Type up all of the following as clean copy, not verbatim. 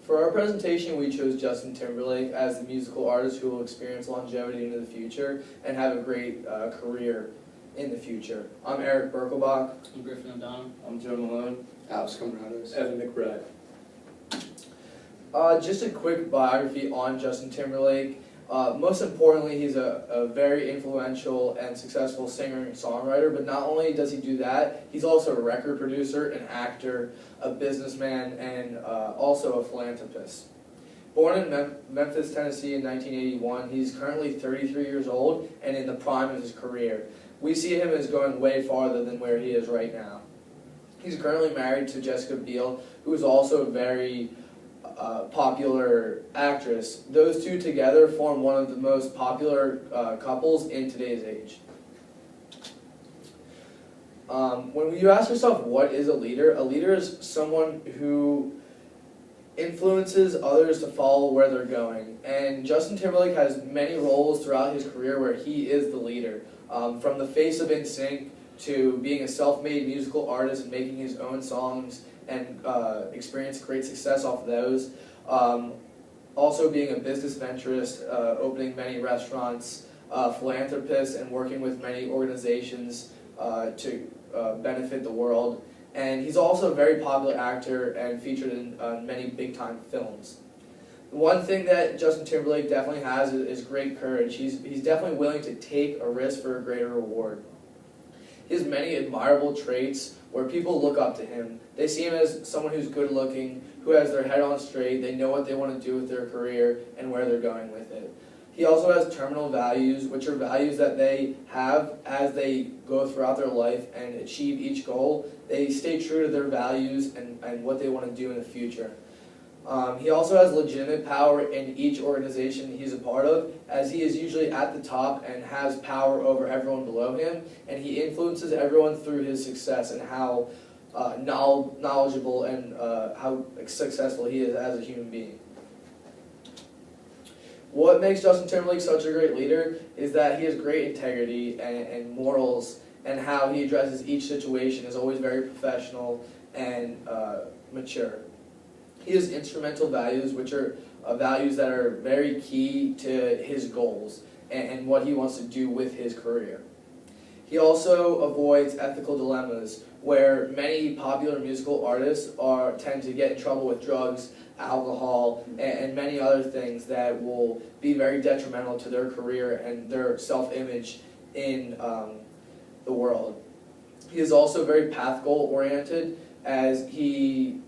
For our presentation, we chose Justin Timberlake as the musical artist who will experience longevity into the future and have a great career in the future. I'm Eric Berkelbach. I'm Griffin. I'm Joe Malone. Kamaratos. Evan McBride. Just a quick biography on Justin Timberlake. Most importantly, he's a very influential and successful singer and songwriter, but not only does he do that, he's also a record producer, an actor, a businessman, and also a philanthropist. Born in Memphis, Tennessee in 1981, he's currently 33 years old and in the prime of his career. We see him as going way farther than where he is right now. He's currently married to Jessica Biel, who is also a very popular actress. Those two together form one of the most popular couples in today's age. When you ask yourself what is a leader is someone who influences others to follow where they're going. And Justin Timberlake has many roles throughout his career where he is the leader. From the face of NSYNC to being a self-made musical artist and making his own songs and experience great success off of those. Also being a business venturist, opening many restaurants, philanthropist, and working with many organizations to benefit the world. And he's also a very popular actor and featured in many big-time films. One thing that Justin Timberlake definitely has is great courage. He's definitely willing to take a risk for a greater reward. He has many admirable traits where people look up to him. They see him as someone who's good looking, who has their head on straight, they know what they want to do with their career and where they're going with it. He also has terminal values, which are values that they have as they go throughout their life and achieve each goal. They stay true to their values and what they want to do in the future. He also has legitimate power in each organization he's a part of, as he is usually at the top and has power over everyone below him, and he influences everyone through his success and how knowledgeable and how successful he is as a human being. What makes Justin Timberlake such a great leader is that he has great integrity and morals, and how he addresses each situation is always very professional and mature. He has instrumental values, which are values that are very key to his goals and what he wants to do with his career. He also avoids ethical dilemmas, where many popular musical artists tend to get in trouble with drugs, alcohol, and many other things that will be very detrimental to their career and their self-image in the world. He is also very path goal oriented, as he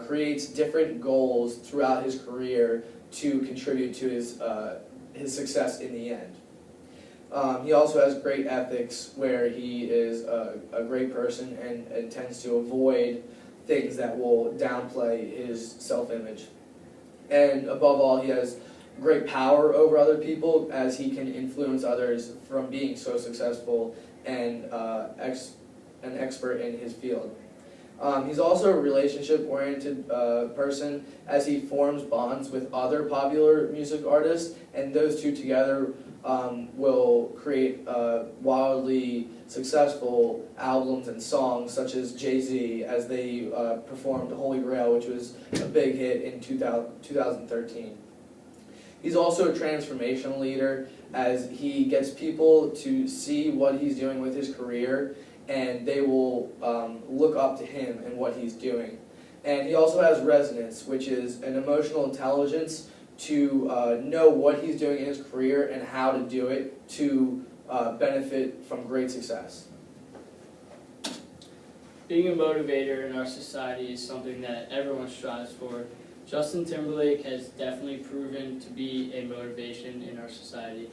creates different goals throughout his career to contribute to his success in the end. He also has great ethics, where he is a great person and tends to avoid things that will downplay his self-image. And above all, he has great power over other people, as he can influence others from being so successful and an expert in his field. He's also a relationship-oriented person, as he forms bonds with other popular music artists, and those two together will create wildly successful albums and songs, such as Jay-Z, as they performed Holy Grail, which was a big hit in 2013. He's also a transformational leader, as he gets people to see what he's doing with his career, and they will look up to him and what he's doing. And he also has resonance, which is an emotional intelligence to know what he's doing in his career and how to do it to benefit from great success. Being a motivator in our society is something that everyone strives for. Justin Timberlake has definitely proven to be a motivation in our society.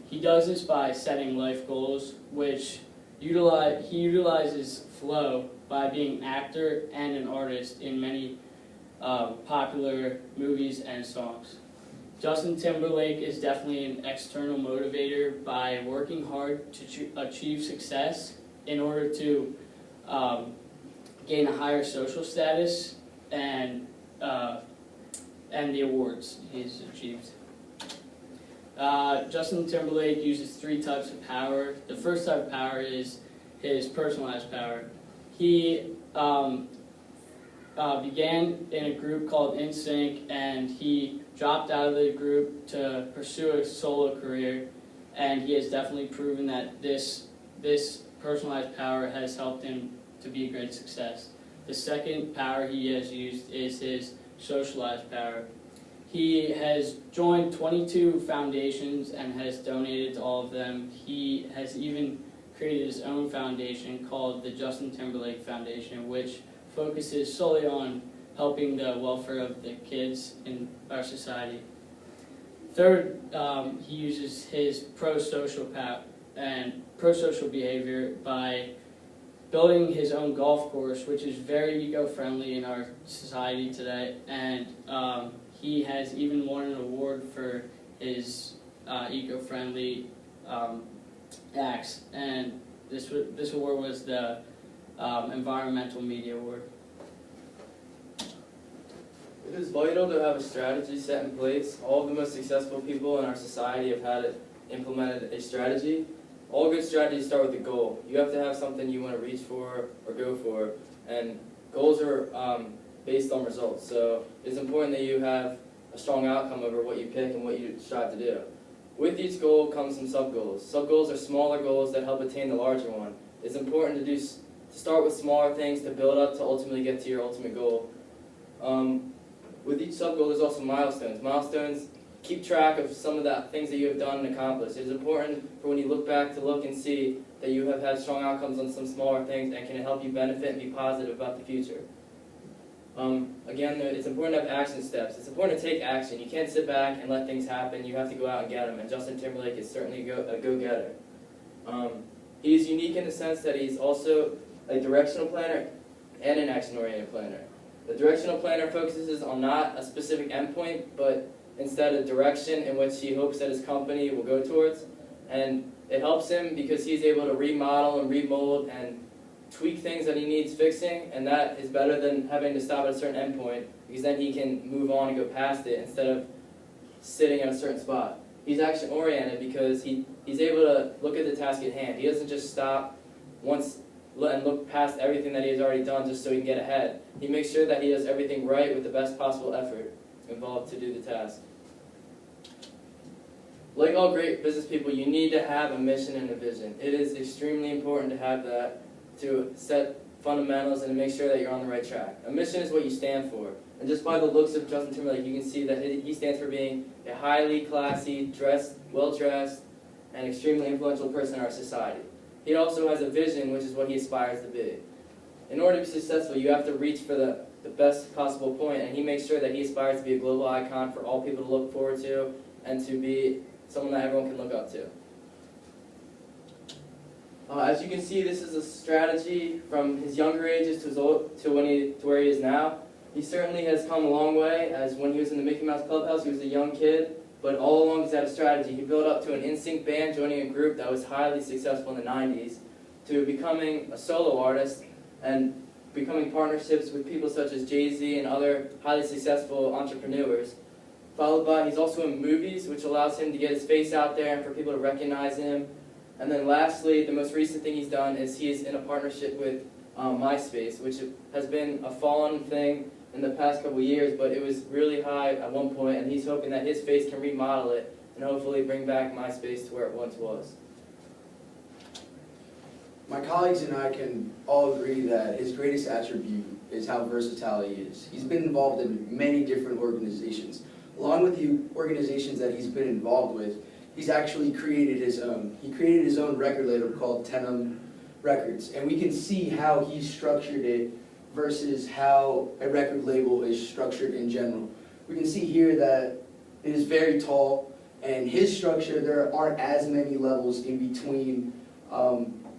He does this by setting life goals, which he utilizes flow by being an actor and an artist in many popular movies and songs. Justin Timberlake is definitely an external motivator by working hard to achieve success in order to gain a higher social status and the awards he's achieved. Justin Timberlake uses 3 types of power. The first type of power is his personalized power. He began in a group called NSYNC, and he dropped out of the group to pursue a solo career, and he has definitely proven that this personalized power has helped him to be a great success. The second power he has used is his socialized power. He has joined 22 foundations and has donated to all of them. He has even created his own foundation called the Justin Timberlake Foundation, which focuses solely on helping the welfare of the kids in our society. Third, he uses his pro-social behavior by building his own golf course, which is very eco-friendly in our society today, and he has even won an award for his eco-friendly acts, and this award was the Environmental Media Award. It is vital to have a strategy set in place. All of the most successful people in our society have implemented a strategy. All good strategies start with a goal. You have to have something you want to reach for or go for, and goals are based on results. So it's important that you have a strong outcome over what you pick and what you strive to do. With each goal comes some sub-goals. Sub-goals are smaller goals that help attain the larger one. It's important to start with smaller things to build up to ultimately get to your ultimate goal. With each sub-goal, there's also milestones. Milestones keep track of some of the things that you have done and accomplished. It is important for when you look back to look and see that you have had strong outcomes on some smaller things and can help you benefit and be positive about the future. Again, it's important to have action steps. It's important to take action. You can't sit back and let things happen. You have to go out and get them, and Justin Timberlake is certainly a go-getter. He's unique in the sense that he's also a directional planner and an action-oriented planner. The directional planner focuses on not a specific endpoint, but instead a direction in which he hopes that his company will go towards. And it helps him because he's able to remodel and remold and tweak things that he needs fixing, and that is better than having to stop at a certain endpoint, because then he can move on and go past it instead of sitting at a certain spot. He's action-oriented because he's able to look at the task at hand. He doesn't just stop once and look past everything that he has already done just so he can get ahead. He makes sure that he does everything right with the best possible effort involved to do the task. Like all great business people, you need to have a mission and a vision. It is extremely important to have that, to set fundamentals and to make sure that you're on the right track. A mission is what you stand for. And just by the looks of Justin Timberlake, you can see that he stands for being a highly classy, well-dressed, and extremely influential person in our society. He also has a vision, which is what he aspires to be. In order to be successful, you have to reach for the best possible point, and he makes sure that he aspires to be a global icon for all people to look forward to and to be someone that everyone can look up to. As you can see, this is a strategy from his younger ages to where he is now. He certainly has come a long way, as when he was in the Mickey Mouse Clubhouse, he was a young kid, but all along he's had a strategy. He built up to an NSYNC band, joining a group that was highly successful in the 90s, to becoming a solo artist and becoming partnerships with people such as Jay-Z and other highly successful entrepreneurs. Followed by, he's also in movies, which allows him to get his face out there and for people to recognize him. And then lastly, the most recent thing he's done is he's in a partnership with MySpace, which has been a fallen thing in the past couple years, but it was really high at one point, and he's hoping that his face can remodel it and hopefully bring back MySpace to where it once was. My colleagues and I can all agree that his greatest attribute is how versatile he is. He's been involved in many different organizations. Along with the organizations that he's been involved with, he's actually created his own. He created his own record label called Tenem Records, and we can see how he structured it versus how a record label is structured in general. We can see here that it is very tall, and his structure, there aren't as many levels in between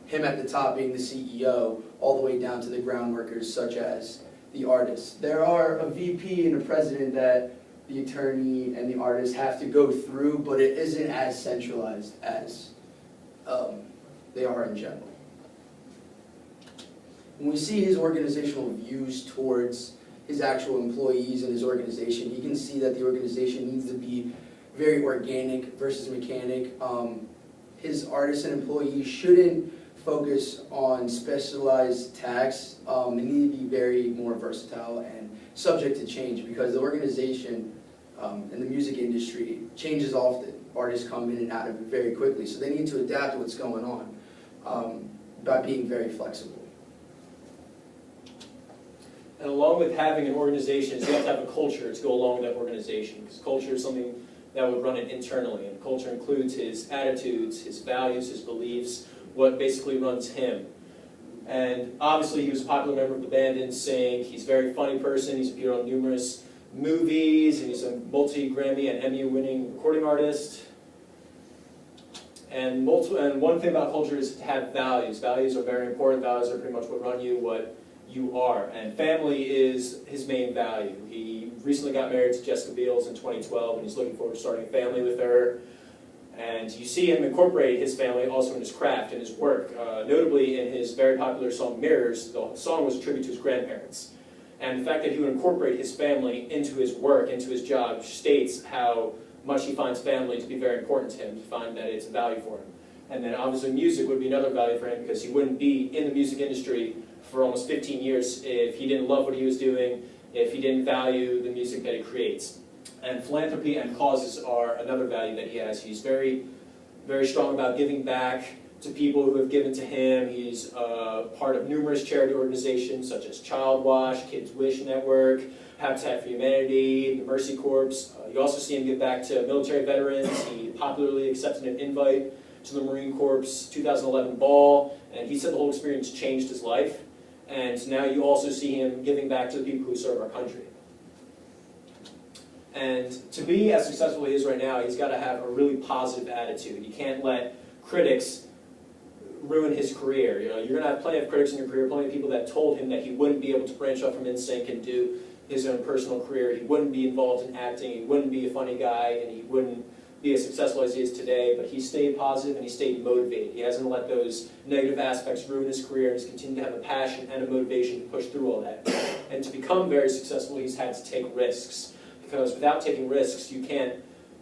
him at the top being the CEO, all the way down to the ground workers such as the artists. There are a VP and a president that the attorney and the artist have to go through, but it isn't as centralized as they are in general. When we see his organizational views towards his actual employees and his organization, you can see that the organization needs to be very organic versus mechanic. His artists and employees shouldn't focus on specialized tasks. They need to be very more versatile and subject to change because the organization in the music industry changes often. Artists come in and out of it very quickly, so they need to adapt to what's going on by being very flexible. And along with having an organization, is you have to have a culture to go along with that organization, because culture is something that would run it internally, and culture includes his attitudes, his values, his beliefs, what basically runs him. And obviously he was a popular member of the band NSYNC. He's a very funny person. He's appeared on numerous movies, and he's a multi-Grammy and Emmy-winning recording artist. And one thing about culture is to have values. Values are very important. Values are pretty much what run you, what you are. And family is his main value. He recently got married to Jessica Biel in 2012, and he's looking forward to starting a family with her. And you see him incorporate his family also in his craft and his work. Notably in his very popular song Mirrors, the song was a tribute to his grandparents. And the fact that he would incorporate his family into his work, into his job, states how much he finds family to be very important to him. He finds that it's a value for him. And then obviously music would be another value for him, because he wouldn't be in the music industry for almost 15 years if he didn't love what he was doing, if he didn't value the music that he creates. And philanthropy and causes are another value that he has. He's very, very strong about giving back to people who have given to him. He's part of numerous charity organizations such as Child Watch, Kids Wish Network, Habitat for Humanity, the Mercy Corps. You also see him give back to military veterans. He popularly accepted an invite to the Marine Corps 2011 ball, and he said the whole experience changed his life. And now you also see him giving back to the people who serve our country. And to be as successful as he is right now, he's got to have a really positive attitude. You can't let critics ruin his career. You know, you're going to have plenty of critics in your career, plenty of people that told him that he wouldn't be able to branch off from NSYNC and do his own personal career. He wouldn't be involved in acting, he wouldn't be a funny guy, and he wouldn't be as successful as he is today, but he stayed positive and he stayed motivated. He hasn't let those negative aspects ruin his career, and he's continued to have a passion and a motivation to push through all that. And to become very successful, he's had to take risks, because without taking risks, you can't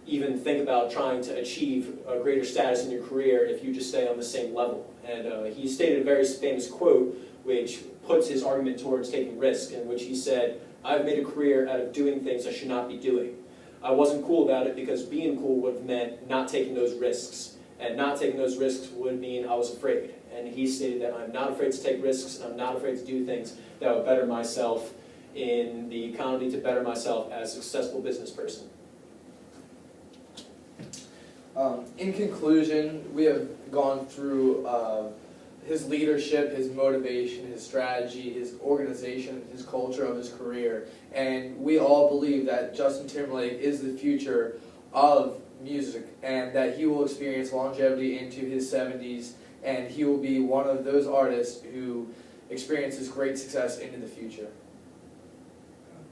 even think about trying to achieve a greater status in your career if you just stay on the same level. And he stated a very famous quote which puts his argument towards taking risks, in which he said, "I've made a career out of doing things I should not be doing. I wasn't cool about it because being cool would have meant not taking those risks. And not taking those risks would mean I was afraid." And he stated that I'm not afraid to take risks, and I'm not afraid to do things that would better myself in the economy, to better myself as a successful business person. In conclusion, we have gone through his leadership, his motivation, his strategy, his organization, his culture of his career. And we all believe that Justin Timberlake is the future of music, and that he will experience longevity into his 70s, and he will be one of those artists who experiences great success into the future.